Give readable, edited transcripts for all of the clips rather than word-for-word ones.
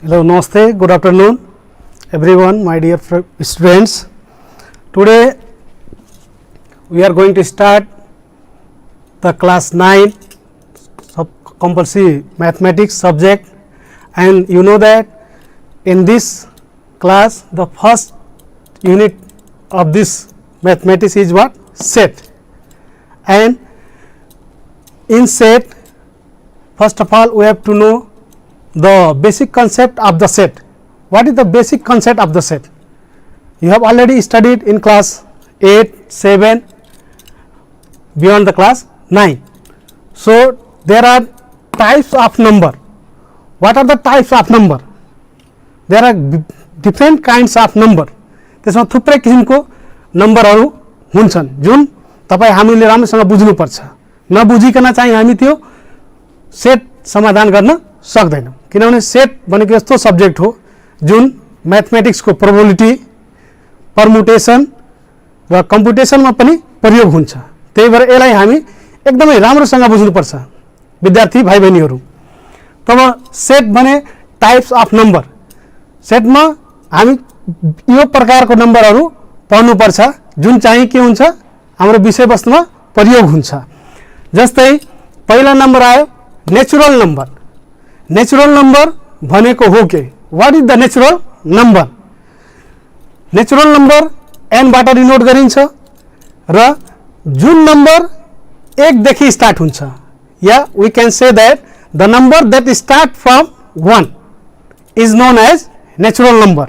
Hello, Namaste, good afternoon everyone, my dear students. Today we are going to start the class 9 compulsory mathematics subject, and you know that in this class the first unit of this mathematics is what? Set. And in set, first of all we have to know the basic concept of the set. What is the basic concept of the set? You have already studied in class 8, 7, beyond the class 9. So there are types of number. What are the types of number? There are different kinds of number. त्यसमा थुप्रै किसिमको नम्बरहरू हुन्छन् जुन तपाई हामीले राम्रोसँग बुझ्नुपर्छ। नबुझिकन चाहिँ हामी त्यो सेट समाधान गर्न सक्दैनौं, किनभने सेट भनेको यस्तो सब्जेक्ट हो जुन मैथमेटिक्स को प्रोबेबिलिटी, परम्युटेसन र कम्प्युटेसनमा पनि प्रयोग हुन्छ। त्यही भएर यसलाई हामी एकदमै राम्रोसँग बुझ्नुपर्छ विद्यार्थी भाइ बहिनीहरू। तब सेट भने टाइप्स अफ नम्बर। सेटमा हामी यो प्रकारको नम्बरहरू पढ्नुपर्छ जुन चाहिँ के हुन्छ हाम्रो विषयवस्तुमा प्रयोग हुन्छ। जस्तै पहिला नम्बर आयो नेचुरल नम्बर। नेचुरल नम्बर भनेको हो के? What is the natural number? Natural number n बाट डिनोट गरिन्छ र जुन नम्बर 1 देखि स्टार्ट हुन्छ, या we can say that the number that start from 1 is known as natural number.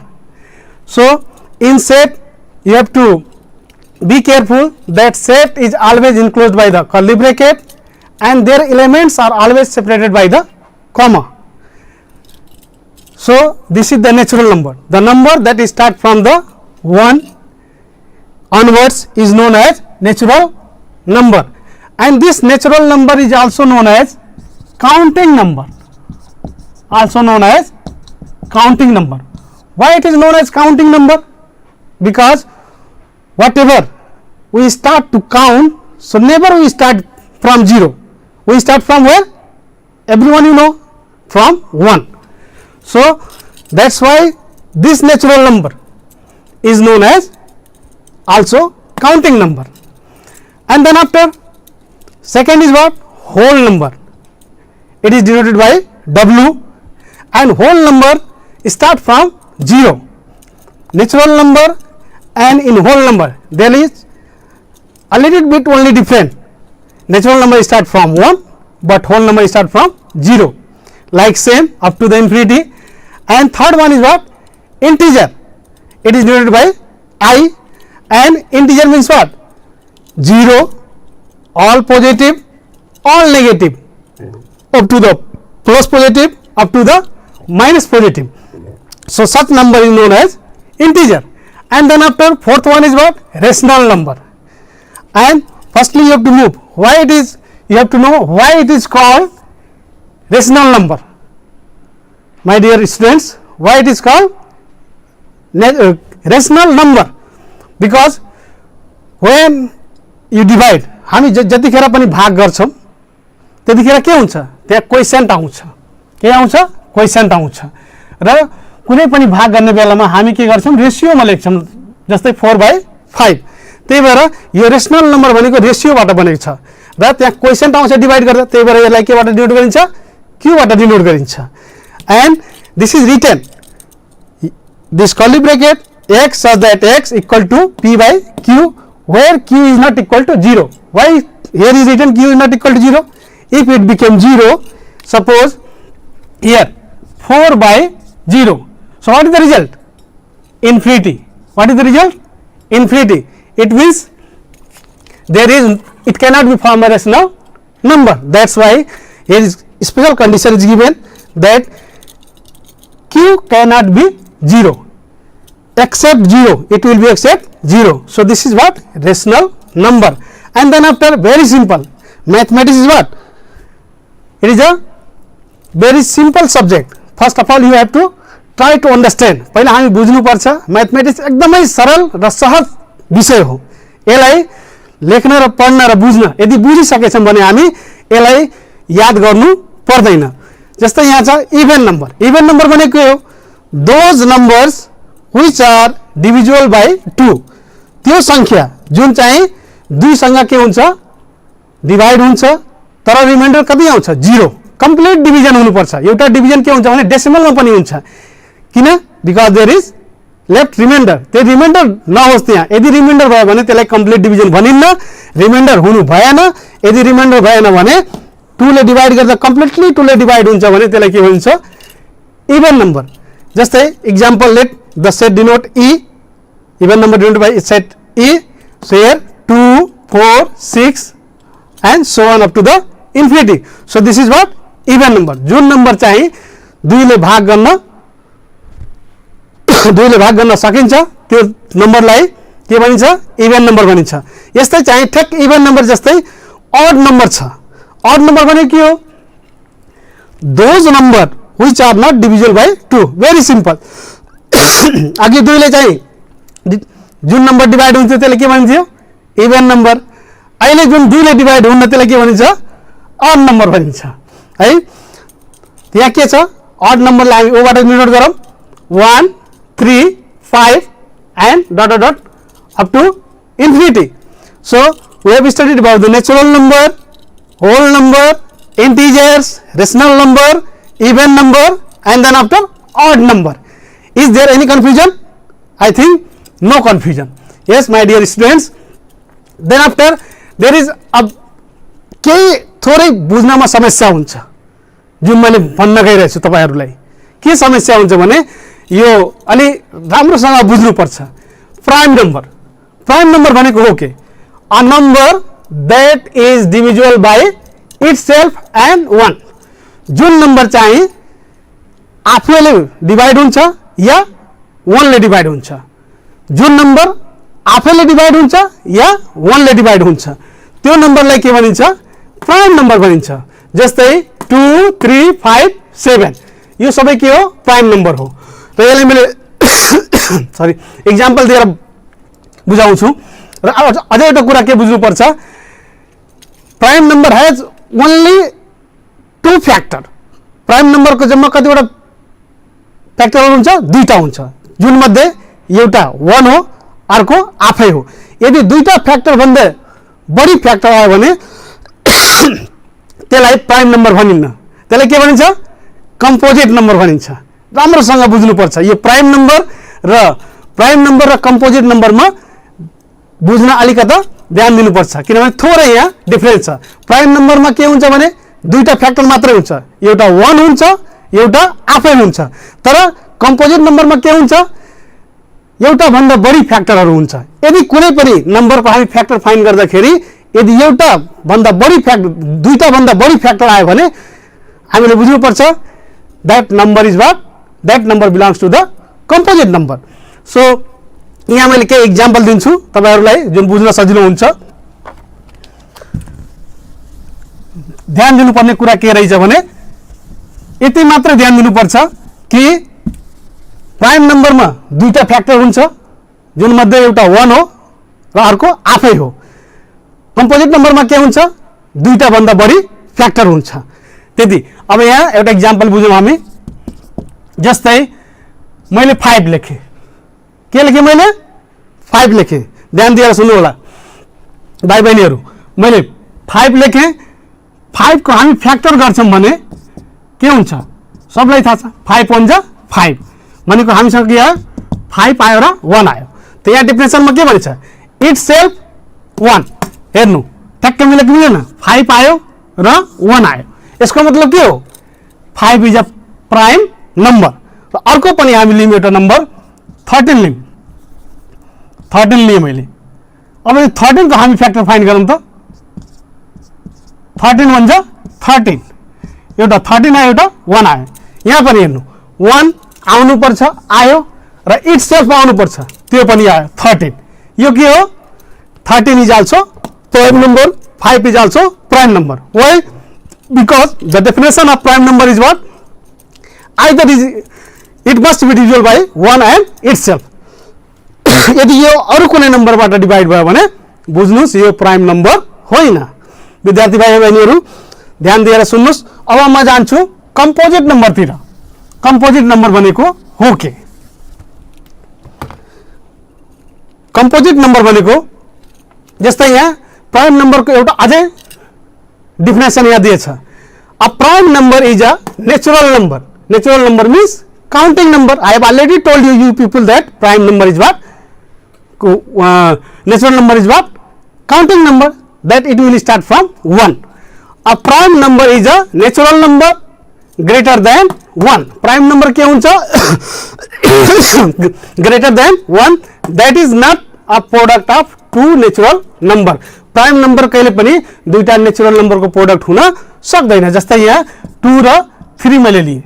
So in set you have to be careful that set is always enclosed by the curly bracket and their elements are always separated by the comma. So this is the natural number. The number that start from the 1 onwards is known as natural number, and this natural number is also known as counting number. Also known as counting number. Why it is known as counting number? Because whatever we start to count, so never we start from 0. We start from where? Everyone you know, from 1. So that's why this natural number is known as also counting number. And then after, second is what? Whole number. It is denoted by W, and whole number start from 0. Natural number and in whole number there is a little bit only different. Natural number start from 1 but whole number start from 0, like same up to the infinity. And third one is what? Integer. It is denoted by I, and integer means what? 0, all positive, all negative, up to the plus positive, up to the minus positive. So such number is known as integer. And then after, fourth one is what? Rational number. And firstly you have to move why it is, you have to know why it is called rational number. My dear students, why it is called rational number? Because when you divide, हामी जतिखेर पनि भाग गर्छौं त्यतिखेर के हुन्छ? त्यहाँ क्वोशिएन्ट आउँछ। के आउँछ? क्वोशिएन्ट आउँछ। र कुनै पनि भाग गर्ने बेलामा हामी के गर्छौं? रेशियोमा लेख्छौं, जस्तै 4/5। त्यही भएर यो रेशनल नम्बर भनेको रेशियोबाट बनेको छ र त्यहाँ क्वोशिएन्ट आउँछ डिवाइड गर्दा। त्यही भएर यसलाई केबाट डिनोट गरिन्छ? q बाट डिनोट गरिन्छ। And this is written this curly bracket x such that x equal to p by q, where q is not equal to 0. Why here is written q is not equal to 0? If it became 0, suppose here 4/0, so what is the result? Infinity. What is the result? Infinity. It means there is, it cannot be formed a rational number. That's why here is special condition is given that q cannot be 0, except 0, it will be except 0. So this is what? Rational number. And then after, very simple, mathematics is what? It is a very simple subject. First of all you have to try to understand. पहिला हामी बुझ्नु पर्छ mathematics एकदमै सरल र सहज विषय हो। यसलाई लेख्न र पढ्न र बुझ्न यदि बुझिसकेछौं भने हामी यसलाई याद गर्नु पर्दैन। जस्तै यहाँ छ इभेन नम्बर भनेको हो those numbers which are divisible by 2 त्यो संख्या जुन चाहिँ 2 सँग के हुन्छ डिभाइड हुन्छ तर रिमाइन्डर कति आउँछ 0 कम्प्लिट डिभिजन हुनुपर्छ एउटा डिभिजन के हुन्छ भने डेसिमलमा पनि हुन्छ किन because there is left remainder त्यो रिमाइन्डर नहोस् त्यहाँ यदि रिमाइन्डर भयो भने त्यसलाई कम्प्लिट डिभिजन भनिन्न रिमाइन्डर हुनु भएन यदि रिमाइन्डर भएन भने 2 ले डिभाइड गर्दा कम्प्लिटली 2 ले डिभाइड हुन्छ भने त्यसलाई के भनिन्छ इभन नम्बर जस्तै example let the set denote E even number denote by set E so here 2 4 6 and so on up to the infinity. So this is what even number. जुन number चाहिँ 2 ले भाग गर्न सकिन्छ त्यो नम्बरलाई के भनिन्छ इभन नम्बर भनिन्छ यस्तै चाहिँ ठ्याक इभन नम्बर जस्तै ऑड नम्बर छ ऑड नम्बर भनेको के हो those number which are not divisible by 2 very simple अघि 2 ले चाहिँ जुन नम्बर डिभाइड हुन्थ्यो त्यसले के भनिन्थ्यो इभन नम्बर अहिले जुन 2 ले डिभाइड हुन्न त्यसलाई के भनिन्छ ऑड नम्बर भनिन्छ है यहाँ के छ ऑड नम्बरलाई हामी ओबाट डिनोट गरौँ 1 3 5 and dot up to infinity. So we have studied about the natural number, whole number, integers, rational number, even number and then after odd number. Is there any confusion? I think no confusion. Yes my dear students. Then after there is a केही थोरै बुझ्नमा समस्या हुन्छ जुन मैले भन्न गइरहेको छु तपाईहरुलाई के समस्या हुन्छ भने यो अलि राम्रोसँग बुझ्नु पर्छ प्राइम नम्बर भनेको हो के a number that is divisible by itself and 1 जुन नम्बर चाहिँ आफैले डिभाइड हुन्छ या 1 ले डिभाइड हुन्छ जुन नम्बर आफैले डिभाइड हुन्छ या 1 ले डिभाइड हुन्छ त्यो नम्बरलाई के भनिन्छ प्राइम नम्बर भनिन्छ जस्तै 2 3 5 7 यो सबै के हो प्राइम नम्बर हो र यसलाई मैले सरी एक्जाम्पल दिएर बुझाउँछु र अझै एउटा कुरा के बुझ्नु पर्छ prime number has only 2 factor prime नम्बरको जम्मा कतिवटा फ्याक्टरहरु हुन्छ दुईटा हुन्छ जुन मध्ये एउटा 1 हो अर्को आफै हो यदि दुईटा फ्याक्टर भन्दा बढी फ्याक्टर आयो भने त्यसलाई प्राइम नम्बर भनिन्न त्यसलाई के भनिन्छ कम्पोजिट नम्बर भनिन्छ राम्रोसँग बुझ्नु पर्छ यो प्राइम नम्बर र कम्पोजिट नम्बरमा बुझ्न अलिकता ध्यान दिनुपर्छ किनभने थोरै यहाँ डिफरेन्स छ प्राइम नम्बरमा के हुन्छ भने दुईटा फ्याक्टर मात्रै हुन्छ एउटा 1 हुन्छ एउटा आफै हुन्छ तर कम्पोजिट नम्बरमा के हुन्छ एउटा भन्दा बढी फ्याक्टरहरु हुन्छ यदि कुनै पनि नम्बरको हामी फ्याक्टर फाइन्ड गर्दाखेरि यदि एउटा भन्दा बढी फ्याक्टर दुईटा भन्दा बढी फ्याक्टर आयो भने हामीले बुझ्नु पर्छ that number is what that number belongs to the composite number. So यहाँ मैले के एक्जाम्पल दिन्छु तपाईहरुलाई जुन बुझ्न सजिलो हुन्छ ध्यान दिनुपर्ने कुरा के रहेछ भने यति मात्र ध्यान दिनुपर्छ कि प्राइम नम्बरमा दुईटा फ्याक्टर हुन्छ जुन मध्ये एउटा 1 हो र अर्को आफै हो कम्पोजिट नम्बरमा के हुन्छ दुईटा भन्दा बढी फ्याक्टर हुन्छ त्यति अब यहाँ एउटा एक्जाम्पल बुझौँ हामी जस्तै मैले 5 लेखे के लेखे मैले 5 लेखे ध्यान दिएर सुन्नु होला भाइ बहिनीहरु मैले 5 लेखे 5 को हामी फ्याक्टर गर्छौं भने के हुन्छ सबलाई थाहा छ 5 1 जा 5 भनेको हामीसँग के आयो 5 आयो र 1 आयो त यहाँ डेफिनेसनमा के भन्छ इटसेल्फ 1 हेर्नु ठ्याक्कै मिलेको मिलेन 5 आयो र 1 आयो यसको मतलब के हो 5 इज अ प्राइम नम्बर र अर्को पनि हामी लियौं एउटा नम्बर 13 लियौं 13 लिए मैले अब यो 13 को हामी फ्याक्टर फाइन्ड गरौँ त 13 1 जा 13 एउटा 13 आयो एउटा 1 आयो यहाँ पनि हेर्नु 1 आउनु पर्छ आयो र इटसेल्फ आउनु पर्छ त्यो पनि आयो 13 यो के हो 13 is also prime number 5 is also prime number. Why? Because the definition of prime number is what? Either it must be divisible by 1 and itself. यदि यो अरु कुनै नम्बरबाट डिभाइड भयो भने बुझ्नुस् यो प्राइम नम्बर होइन। विद्यार्थी भाइ बहिनीहरु ध्यान दिएर सुन्नुस्। अब म जान्छु कम्पोजिट नम्बरतिर, कम्पोजिट नम्बर भनेको हो के? कम्पोजिट नम्बर भनेको जस्तै यहाँ प्राइम नम्बरको एउटा अझै डिफिनेसन यहाँ दिएछ। A prime number is a natural number. Natural number means counting number. I have already told you people that prime number is what? Natural number is what? Counting number, that it will start from 1. A prime number is a natural number greater than 1. Prime number के हुन्छ? greater than 1. That is not a product of two natural number. Prime number कहिले पनि दुईटा natural नम्बरको product हुन सक्दैन। जस्तै यहाँ 2 र 3 मैले लिए,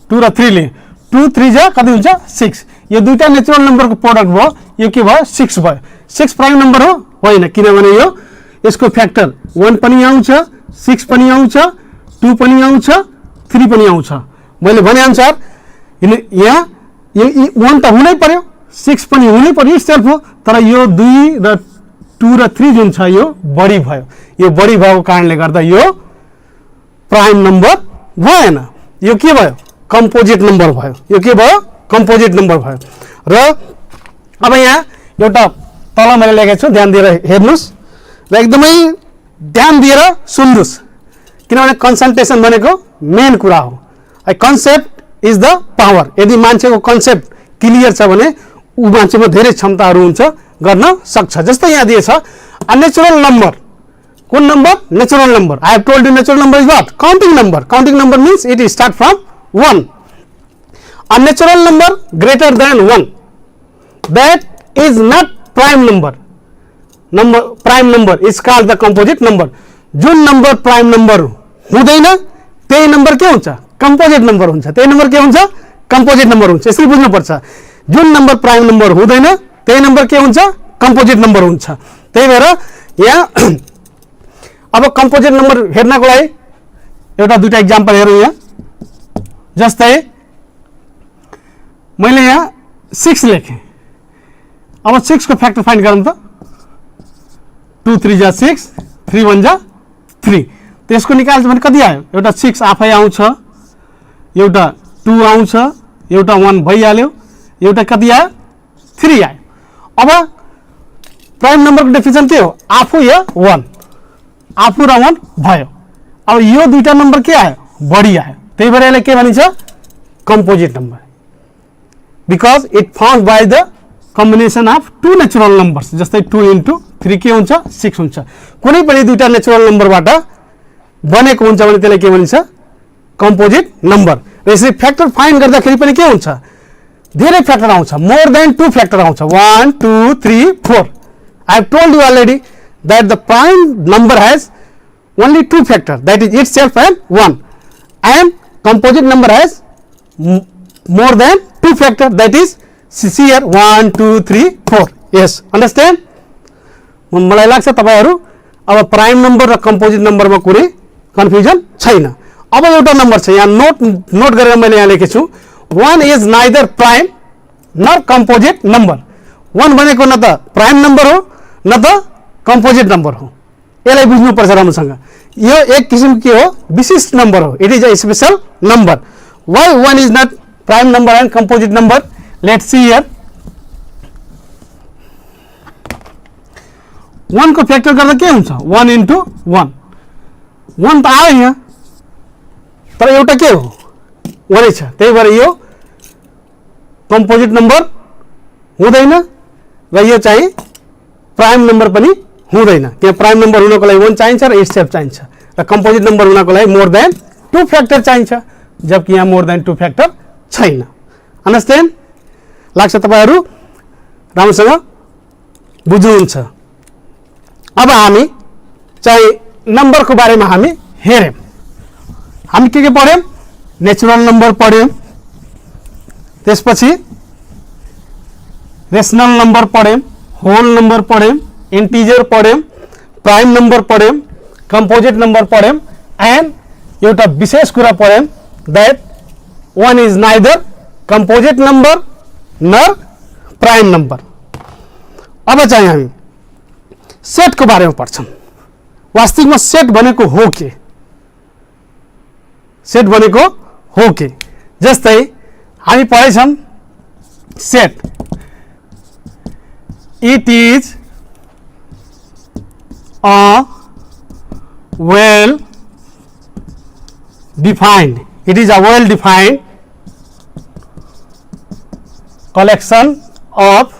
2 र 3 लिए, 2 3 जा कति हुन्छ 6। यो दुईटा नेचुरल नम्बरको प्रोडक्ट भयो, यो के भयो 6 भयो। 6 प्राइम नम्बर हो? होइन, किनभने यो यसको फ्याक्टर 1 पनि आउँछ, 6 पनि आउँछ, 2 पनि आउँछ, 3 पनि आउँछ। मैले भने अनुसार यहाँ यो 1 त हुनै पर्यो, 6 पनि हुनै पर्यो, सेल्फ हो। तर यो 2 र 2 र 3 जुन छ यो बढी भयो। यो बढी भएको कारणले गर्दा यो प्राइम नम्बर भएन, यो के भयो? कम्पोजिट नम्बर भयो। यो के भयो? कम्पोजिट नम्बर भयो। र अब यहाँ एउटा तल मैले लेखेको छु, ध्यान दिएर हेर्नुस् र एकदमै ध्यान दिएर सुन्नुस्, किनभने कन्सन्ट्रेसन भनेको मेन कुरा हो। ए कन्सेप्ट इज द पावर। यदि मान्छेको कन्सेप्ट क्लियर छ भने ऊ मान्छेमा धेरै क्षमताहरू हुन्छ, गर्न सक्छ। जस्तै यहाँ दिएछ अ नेचुरल नम्बर। कुन number? Natural number. I have told you natural number is what? Counting number. Counting number means it start from 1. A natural number greater than 1, that is not prime number. Prime number is called the composite number. जुन number prime number हुँदैन त्यही number के हुन्छ? Composite number हुन्छ। त्यही number के हुन्छ? Composite number हुन्छ। यसरी बुझ्नुपर्छ। जुन नम्बर प्राइम नम्बर हुँदैन त्यही नम्बर के हुन्छ? कम्पोजिट नम्बर हुन्छ। त्यही भएर यहाँ अब कम्पोजिट नम्बर हेर्नको लागि एउटा दुईटा एक्जाम्पल हेरौँ। यहाँ जस्तै मैले यहाँ 6 लेखेँ। अब 6 को फ्याक्टर फाइन्ड गरौँ त। 2 3 जा 6, 3 1 जा 3। त्यसको निकाल्छ भने कति आयो? एउटा 6 आफै आउँछ, एउटा 2 आउँछ, एउटा 1 भइहाल्यो, एउटा कति आयो? 3 आयो। अब प्राइम नम्बरको डेफिनेसन के हो? आफू या 1, आफू र 1 भयो। अब यो दुईटा नम्बर के आयो? बढी आयो। त्यही भएर यसलाई के भनिन्छ? Composite number, because it formed by the combination of two natural numbers. जस्तै 2 into 3 के हुन्छ? 6 हुन्छ। कुनै पनि दुईटा नेचुरल नम्बरबाट बनेको हुन्छ भने त्यसलाई के भनिन्छ? Composite number. र यसरी फ्याक्टर फाइन्ड गर्दाखेरि पनि के हुन्छ? धेरै फ्याक्टर आउँछ, मोर देन 2 फ्याक्टर आउँछ। 1 2 3 4। I have told you already that the prime number has only 2 factor, that is itself and 1, and composite number has more than 2 factor, that is here 1 2 3 4. Yes, understand? मलाई लाग्छ तपाईहरु अब prime number र composite नम्बरमा कुनै confusion छैन। अब एउटा नम्बर छ यहाँ नोट गरेर मैले यहाँ लेखेको छु। 1 is neither prime nor composite number. 1 भनेको न त प्राइम नम्बर हो न त कम्पोजिट नम्बर हो। यसलाई बुझ्नु पर्छ राम्रोसँग। यो एक किसिमको के हो? विशिष्ट नम्बर हो। It is a special number. Why 1 is not prime number and composite number? Let's see here. 1 को फ्याक्टर गर्दा के हुन्छ? 1 into 1। 1 त आयो यहाँ, तर एउटा के हो? 1 छ। त्यही भएर यो कम्पोजिट नम्बर हुँदैन र यो चाहिँ प्राइम नम्बर पनि हुँदैन। त्यहाँ प्राइम नम्बर हुनको लागि 1 चाहिन्छ र इट्सेल्फ चाहिन्छ, र कम्पोजिट नम्बर हुनको लागि मोर देन 2 फ्याक्टर चाहिन्छ, जबकि यहाँ मोर देन 2 फ्याक्टर छैन। अन्डरस्ट्यान्ड? लाग्छ तपाईहरु राम्रोसँग बुझ्नुहुन्छ। अब हामी चाहिँ नम्बरको बारेमा हामी हेर्यौं। हामी के पढ्यौं? नेचुरल नम्बर पढ्यौं, त्यसपछि रेशनल नम्बर पढ्यौं, होल नम्बर पढ्यौं, इंटीजर पढ्यौं, प्राइम नम्बर पढ्यौं, कम्पोजिट नम्बर पढ्यौं, एन्ड एउटा विशेष कुरा पढ्यौं that 1 is neither composite number nor prime number. अब चाहिँ हामी सेट को बारेमा पढ्छौं। वास्तविकमा सेट भनेको हो के? सेट भनेको हो के। जस्तै हामी पढेछौँ set it is a well defined, it is a well defined collection of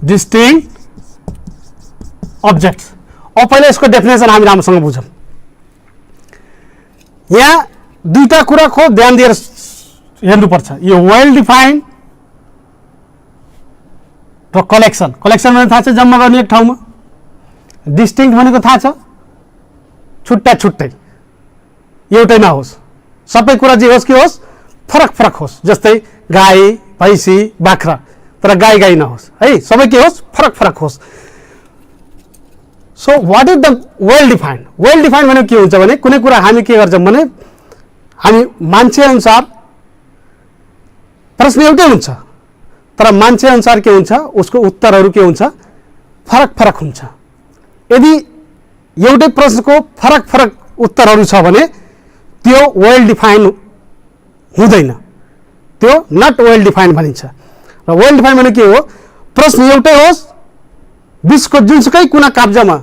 distinct objects। अब पहिले यसको डेफिनेसन हामी राम्रोसँग बुझौँ। यहाँ दुईटा कुराको ध्यान दिएर हेर्नुपर्छ। यो वेल डिफाइन्ड र कलेक्सन। कलेक्सन भने थाहा छ जम्मा गर्ने एक ठाउँमा, डिस्टिङ्क्ट भनेको थाहा छ छुट्टा छुट्टै एउटै नहोस्, सबै कुरा जे होस् के होस् फरक फरक होस्। जस्तै गाई भैँसी बाख्रा, तर गाई गाई नहोस् है, सबै के होस् फरक फरक होस्। So what is the well defined? Well defined भनेको के हुन्छ भने कुनै कुरा हामी के गर्छौँ भने हामी मान्छे अनुसार प्रश्न एउटै हुन्छ तर मान्छे अनुसार के हुन्छ उसको उत्तरहरू के हुन्छ फरक फरक हुन्छ। यदि एउटै प्रश्नको फरक फरक उत्तरहरू छ भने त्यो वेल डिफाइन्ड हुँदैन, त्यो नट वेल डिफाइन्ड भनिन्छ। र वेल डिफाइन्ड भने के हो? प्रश्न एउटै होस्, विश्वको जुनसुकै कुना काप्चामा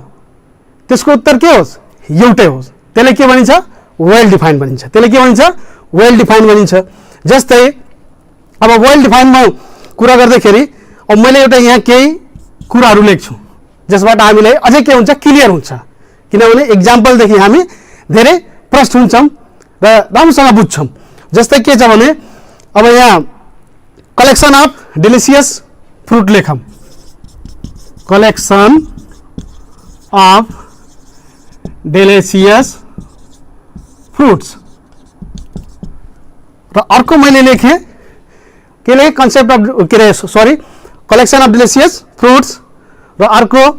त्यसको उत्तर के होस् एउटै होस्, त्यसले के भनिन्छ वेल डिफाइन्ड भनिन्छ। त्यसले के भनिन्छ वेल डिफाइन्ड भनिन्छ। जस्तै अब वेल डिफाइन्डमा कुरा गर्दाखेरि अब मैले एउटा यहाँ केही कुराहरू लेख्छु जसबाट हामीलाई अझै के हुन्छ क्लियर हुन्छ, किनभने एक्जाम्पलदेखि हामी धेरै प्रश्न हुन्छौँ र राम्रोसँग बुझ्छौँ। जस्तै के छ भने अब यहाँ कलेक्सन अफ डिलिसियस फ्रुट लेखौँ, कलेक्सन अफ डिलिसियस फ्रुट्स। र अर्को मैले लेखेँ के लेखेँ कन्सेप्ट अफ के अरे sorry collection of delicious fruits र अर्को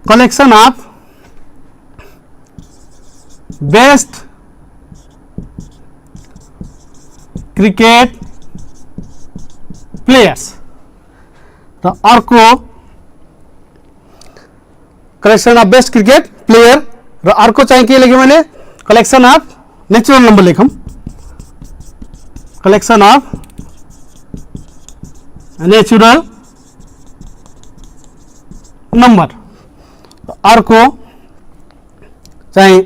collection of best cricket players र अर्को collection of best cricket player र अर्को चाहिँ के लेखेँ मैले कलेक्सन अफ नेचुरल नंबर लेखौँ, कलेक्सन अफ नेचुरल नंबर। अर्को चाहिँ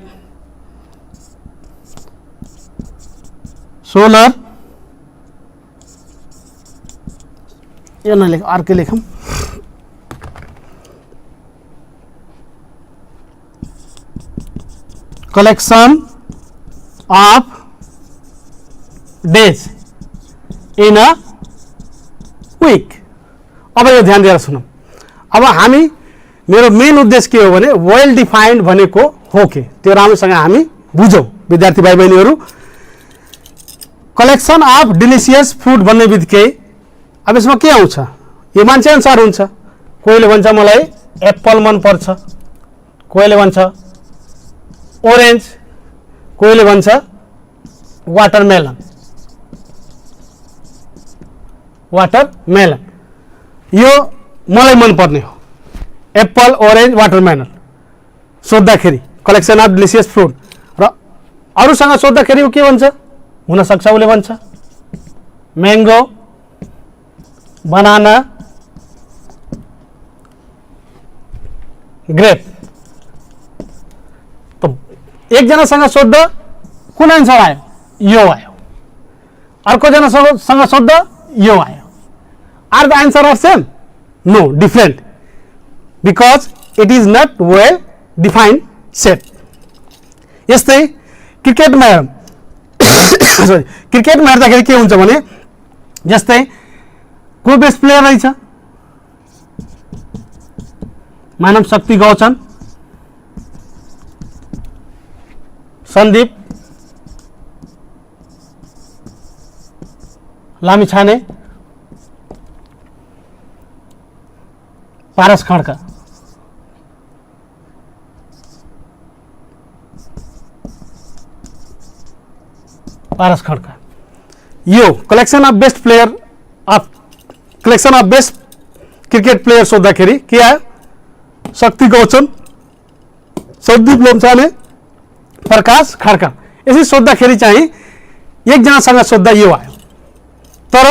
सोलर यो नलेख अर्कै लेखौँ collection of days in a week. अब यो ध्यान दिएर सुनौँ। अब हामी मेरो मेन उद्देश्य के हो भने वेल डिफाइन्ड भनेको हो के त्यो राम्रोसँग हामी बुझौँ विद्यार्थी भाइ बहिनीहरू। कलेक्सन अफ डिलिसियस फुड भन्ने बित्तिकै अब यसमा के आउँछ यो मान्छे अनुसार हुन्छ। कोहीले भन्छ मलाई एप्पल मन पर्छ, कोहीले भन्छ ओरेन्ज, कोहीले भन्छ वाटरमेलन, वाटरमेलन यो मलाई मन पर्ने हो एप्पल ओरेन्ज वाटरमेलन सोद्धाखेरि कलेक्सन अफ डिलिसियस फ्रुट। र अरूसँग सोद्धाखेरि के भन्छ हुन सक्छ उसले भन्छ मैंगो बनाना ग्रेप। तो एकजनासँग सोद्धा कुन आन्सर आयो यो आयो, अर्कोजनासँग सोद्धा यो आयो। Are the answer are same? No, different, because it is not well defined set। यस्तै क्रिकेटमा सरी क्रिकेटमा हेर्दाखेरि के हुन्छ भने जस्तै को बेस्ट प्लेयर रहेछ मानव शक्ति गौचन, सन्दीप लामिछाने, पारस खड्का। पारस खड्का यो collection of best player of collection of best cricket player सोद्धाखेरि के आयो शक्ति गौचन सौदीप लाम्छाने, प्रकाश खड्का। यसरी सोद्धाखेरि चाहिँ एकजनासँग सोद्धा यो आयो, तर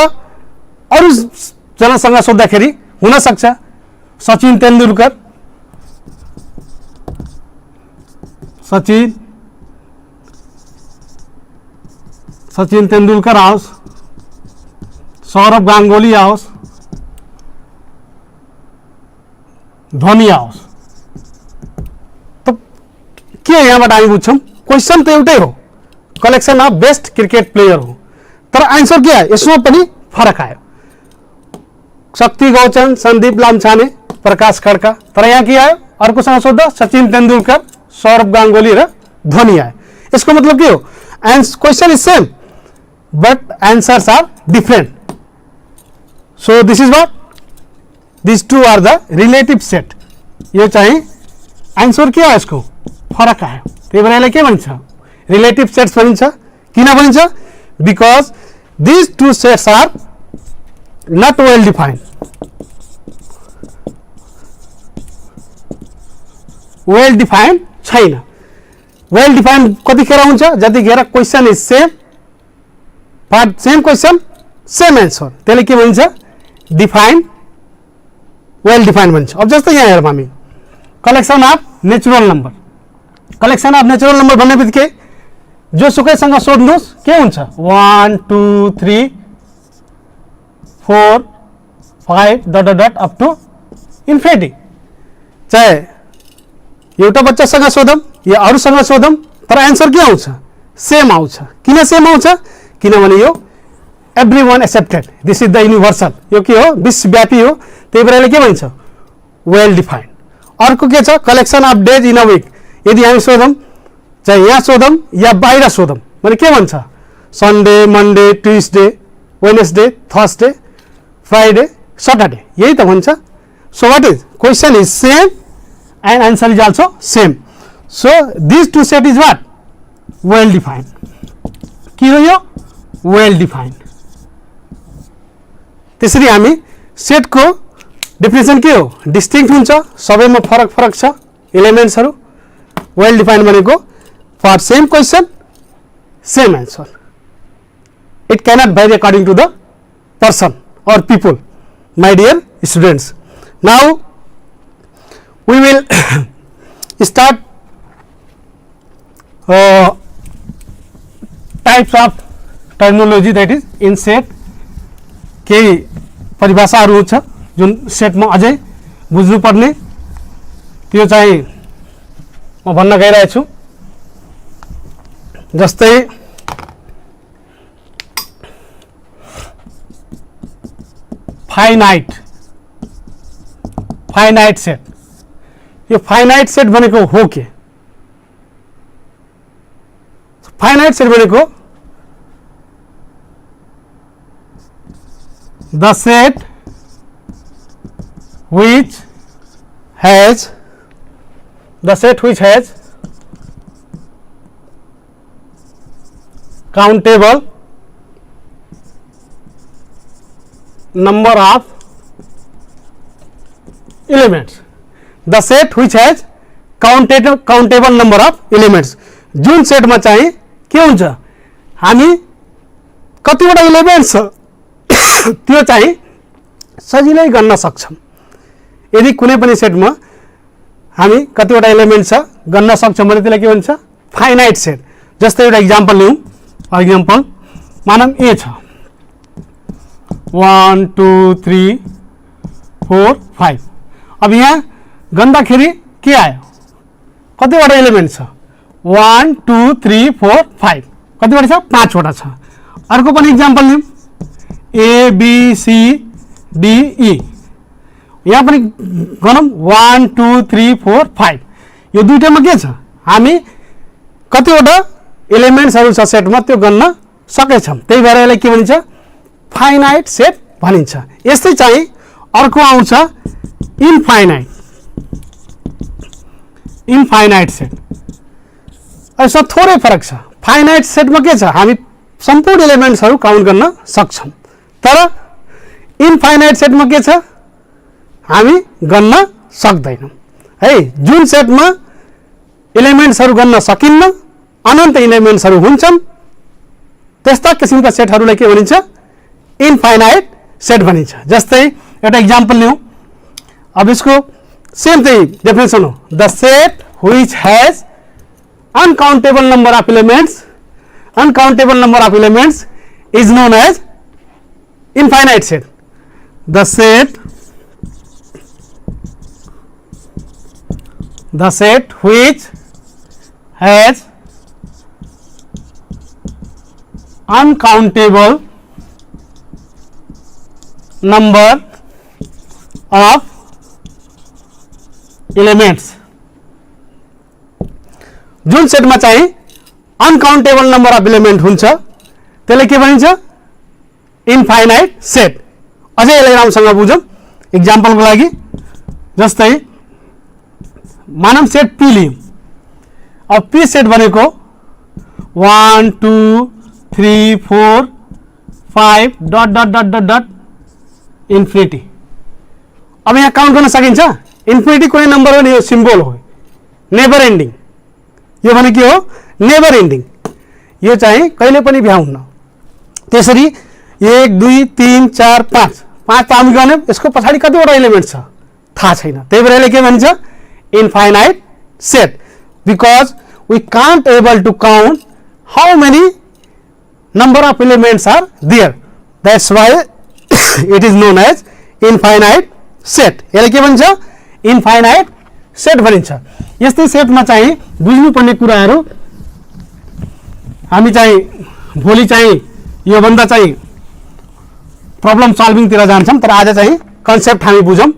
अरू जनासँग सोद्धाखेरि हुन सक्छ सचिन तेन्दुलकर, सचिन तेन्दुलकर आओस्, सौरभ गांगुली आओस्, धोनी आओस्। त के यहाँबाट हामी बुझ्छौँ क्वेसन त एउटै हो, collection of best cricket player हो, तर आन्सर के आयो यसमा पनि फरक आयो। शक्ति गौचन, सन्दीप लाम्छाने, प्रकाश खड्का, तर यहाँ के आयो अर्कोसँग सोध्दा सचिन तेन्दुलकर, सौरभ गांगुली र धोनी आयो। यसको मतलब के हो question is same but answers are different. So this is what this two are the relative set. यो चाहिँ आन्सर के हो यसको फरक आयो, त्यही भएर यसलाई के भन्छ रिलेटिभ सेट्स भनिन्छ। किन भनिन्छ because this two sets are not well defined. Well defined छैन। वेल डिफाइन्ड कतिखेर हुन्छ जतिखेर question is same, part same question same answer, त्यसले के भन्छ डिफाइन्ड, वेल डिफाइन्ड भन्छ। अब जस्तै यहाँ हेरौँ हामी collection of natural number. Collection of natural number भन्ने बित्तिकै जोसुकैसँग सोध्नुहोस् के हुन्छ 1 2 3 4 5 dot dot up to infinity. चाहे एउटा बच्चासँग सोधौँ या अरूसँग सोधौँ तर एन्सर के आउँछ सेम आउँछ। किन सेम आउँछ किनभने यो every one accepted, this is the universal. यो के हो विश्वव्यापी हो, त्यही भएर के भन्छ वेल डिफाइन्ड। अर्को के छ collection of days in a week. यदि हामी सोधौँ चाहे यहाँ सोधौँ या बाहिर सोधौँ भने के भन्छ Sunday, Monday, Tuesday, Wednesday, Thursday, Friday, Saturday, यही त भन्छ। So what is question is same and answer is also same. So these two set is what well defined. के हो यो well defined। त्यसरी हामी सेट को डेफिनेसन के हो डिस्टिंक्ट हुन्छ, सबैमा फरक फरक छ एलिमेन्ट्सहरु। well defined भनेको for same question same answer, it cannot vary according to the person or people, my dear students। Now we will start types of terminology that is in set। केही परिभाषाहरू छ जुन सेटमा अझै बुझ्नुपर्ने, त्यो चाहिँ म भन्न गइरहेको छु। जस्तै फाइनाइट सेट। यो फाइनाइट सेट भनेको हो के फाइनाइट सेट भनेको the set which has countable number of elements। the set which has countable number of elements। जुन सेटमा चाहिँ के हुन्छ हामी कतिवटा एलिमेन्ट्स त्यो चाहिँ सजिलै गर्न सक्छौं। यदि कुनै पनि सेटमा हामी कतिवटा एलिमेन्ट छ गर्न सक्छौं भने त्यसलाई के भन्छ फाइनाइट सेट। जस्तै एउटा एक्जाम्पल लिउँ, एक्जाम्पल मानौँ ए छ 1 2 3 4 5। अब यहाँ गन्दाखेरि के आयो कतिवटा एलिमेन्ट छ 1 2 3 4 5, कतिवटा छ 5 वटा छ। अर्को पनि एक्जाम्पल लिउँ A B C D E, यहाँ पनि गरौँ 1 2 3 4 5। यो दुईटामा के छ हामी कतिवटा एलिमेन्ट्सहरु छ सेटमा त्यो गर्न सकेछौं, त्यही भएर यसलाई के भनिन्छ फाइनाइट सेट भनिन्छ। यस्तै चाहिँ अर्को आउँछ इन्फाइनाइट सेट। यसमा थोरै फरक छ। फाइनाइट सेटमा के छ हामी सम्पूर्ण एलिमेन्ट्सहरु काउन्ट गर्न सक्छौं, तर इन्फाइनाइट सेटमा के छ हामी गर्न सक्दैनौं है। जुन सेटमा इलिमेन्ट्सहरू गन्न सकिन्न, अनन्त इलिमेन्ट्सहरू हुन्छन्, त्यस्ता किसिमका सेटहरूलाई के भनिन्छ? इन्फाइनाइट सेट भनिन्छ। जस्तै एउटा इक्जाम्पल लिउँ, अब यसको सेम त्यही डेफिनेसन हो, the set which has uncountable number of elements, uncountable number of elements is known as infinite set. The set which has uncountable number of elements, जुन सेटमा चाहिँ अनकाउन्टेबल नम्बर अफ एलिमेन्ट हुन्छ त्यसले के भनिन्छ? Infinite set. अझै यसलाई राम्रोसँग बुझौँ इक्जाम्पलको लागि। जस्तै मानव सेट पी लियौँ। अब पी सेट भनेको 1 2 3 4 5 dot dot dot dot dot infinity. अब यहाँ काउन्ट गर्न सकिन्छ? इन्फिनिटी कुनै नम्बर हो नि, यो सिम्बल हो, नेभर एन्डिङ। यो भने के हो? Never ending. यो चाहिँ कहिले पनि भ्याउन्न। त्यसरी 1 2 3 4 5 त हामी गर्ने, यसको पछाडि कतिवटा एलिमेन्ट छ थाहा छैन। त्यही भएर यसले के भन्छ? Infinite set, because we can't able to count how many number of elements are there, that's why it is known as infinite set। यसले के भन्छ? इन्फाइनाइट सेट भनिन्छ। यस्तै सेटमा चाहिँ बुझ्नुपर्ने कुराहरू हामी चाहिँ भोलि चाहिँ यो भन्दा चाहिँ प्रब्लम सल्भिङतिर जान्छौँ, तर आज चाहिँ कन्सेप्ट हामी बुझौँ।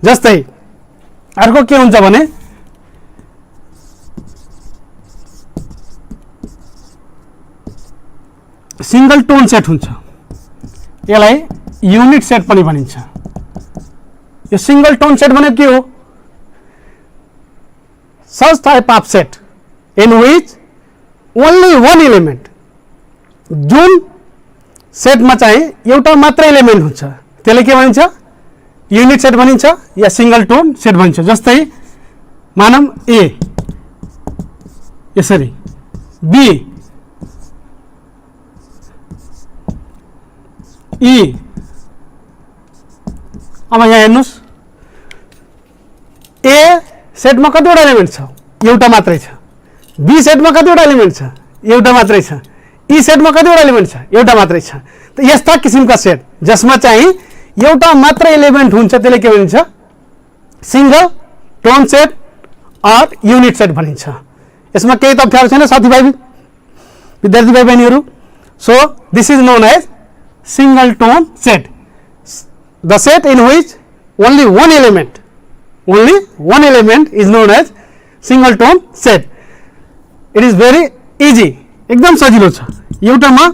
जस्तै अर्को के हुन्छ भने सिंगल टोन सेट हुन्छ, यसलाई युनिट सेट पनि भनिन्छ। यो सिंगल टोन सेट भनेको के हो? Such type of set in which only one element, जुन सेटमा चाहिँ एउटा मात्र एलिमेन्ट हुन्छ त्यसले के भनिन्छ? युनिट सेट भनिन्छ या सिंगल टोन सेट भनिन्छ। जस्तै मानौँ ए यसरी, बी ई। अब यहाँ हेर्नुहोस्, ए सेटमा कतिवटा एलिमेन्ट छ? एउटा मात्रै छ। बी सेटमा कतिवटा एलिमेन्ट छ? एउटा मात्रै छ। ई सेटमा कतिवटा एलिमेन्ट छ? एउटा मात्रै छ। त यस्ता किसिमका सेट जसमा चाहिँ एउटा मात्र एलिमेन्ट हुन्छ त्यसले के भनिन्छ? Single tone set or unit set भनिन्छ। यसमा केही तथ्यहरू छैन साथीभाइ, विद्यार्थी भाइ बहिनीहरू। So this is known as single tone set, the set in which only one element is known as single tone set। it is very easy, एकदम सजिलो छ। एउटामा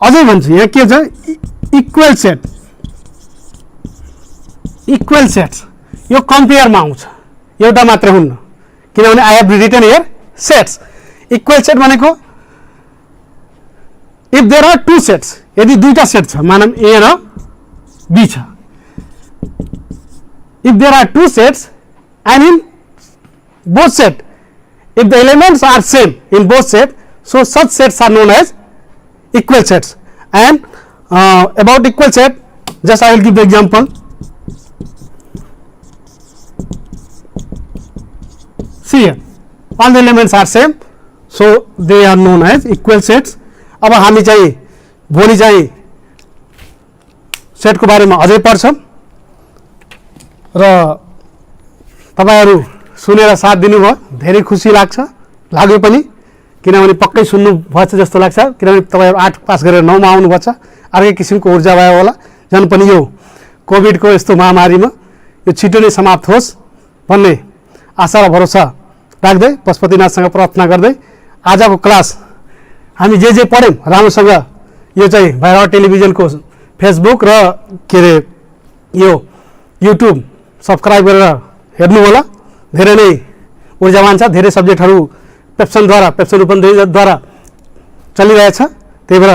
अझै भन्छु, यहाँ के छ? इक्वल सेट, इक्वल सेट्स यो कम्पेयरमा आउँछ, एउटा मात्र हुन्न, किनभने I have written here sets. Equal set भनेको if there are two sets, यदि दुईटा सेट छ, मानौँ ए र बी छ, if there are two sets and in both set if the elements are same in both set, so such sets are known as equal sets। and about equal set, just I will give the example। see here, all the elements are same, so they are known as equal sets। अब हामी चाहिँ भोलि चाहिँ सेटको बारेमा अझै पढ्छौँ र तपाईहरु सुनेर साथ दिनुभयो, धेरै खुसी लाग्यो पनि, किनभने पक्कै सुन्नु भएछ जस्तो लाग्छ, किनभने तपाईहरु 8 पास गरेर 9 मा आउनु भएछ। अर्कै किसिमको ऊर्जा भयो होला, जन पनि यो कोभिडको यस्तो महामारीमा यो छिटो नै समाप्त होस् भन्ने आशा र भरोसा राख्दै पशुपतिनाथसँग प्रार्थना गर्दै आजको क्लास हामी जे पढ्यौं राम्रोसँग यो चाहिँ भैरव टेलिभिजनको फेसबुक र के रे यो युट्युब सब्स्क्राइब गरेर हेर्नु होला। धेरै नै ऊर्जावान छ, धेरै सब्जेक्टहरु पेप्सन रूपन्देहीद्वारा चलिरहेछ, त्यही भएर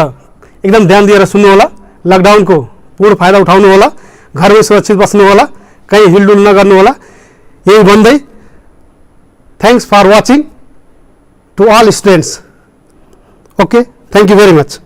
एकदम ध्यान दिएर सुन्नु होला। लकडाउनको पूर्ण फाइदा उठाउनु होला, घरमै सुरक्षित बस्नु होला, कहीँ हिलडुल नगर्नु होला। यही भन्दै Thanks for watching to all students. Okay, thank you very much.